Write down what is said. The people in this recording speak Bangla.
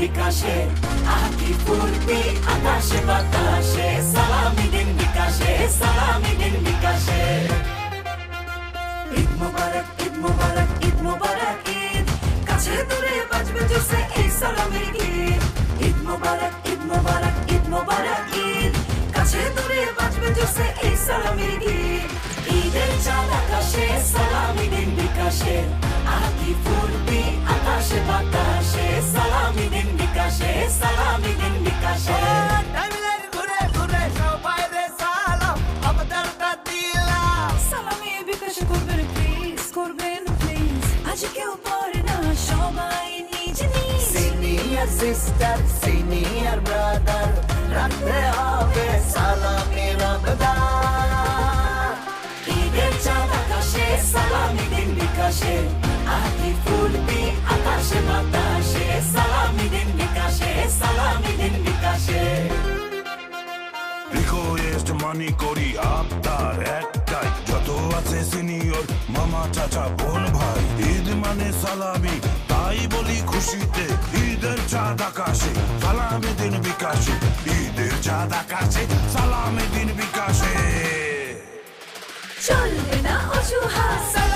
বিকাশে আকি ফুর্তি আকাশে বাতাসে সালামি দিন বিকাশে সালামি দিন বিকাশে ঈদ মোবারক ঈদ মোবারক ঈদ মোবারক ঈদ কাছে দূরে বাজবে জোসে এই সালামের গীত ঈদ মোবারক ঈদ মোবারক ঈদ মোবারক ঈদ কাছে দূরে বাজবে জোসে এই সালামের গীত ঈদের চাঁদ আকাশে সালামি দিন বিকাশে আকি ফুর্তি আকাশে বাতাসে সালামি দিন বিকাশে সালামি দিন বিকাশে টাইমলাইন ঘুরে ঘুরে সবাই রে সালাম আপনারটা দিলাম সালামি বিকাশে করবেন প্লিজ আজ কেউ পড়ে না সবাই নিজ নিজ সিনিয়র সিস্টার সিনিয়র ব্রাদার রাখতে হবে সালামি রমদান ঈদের চাঁদ আকাশে সালামি দিন বিকাশে আকি ফুর্তি আকাশে বাতাসে সালামি দিন বিকাশে সালামি দিন বিকাশে রিকোয়েস্ট মানি করি আপনার একটাই যত আছে সিনিয়র মামা চাচা বোন ভাই ঈদ মানে সালামি তাই বলি খুশিতে ঈদের চাঁদ আকাশে সালামি দিন বিকাশে ঈদের চাঁদ আকাশে সালামি দিন বিকাশে চলবে না অজুহাত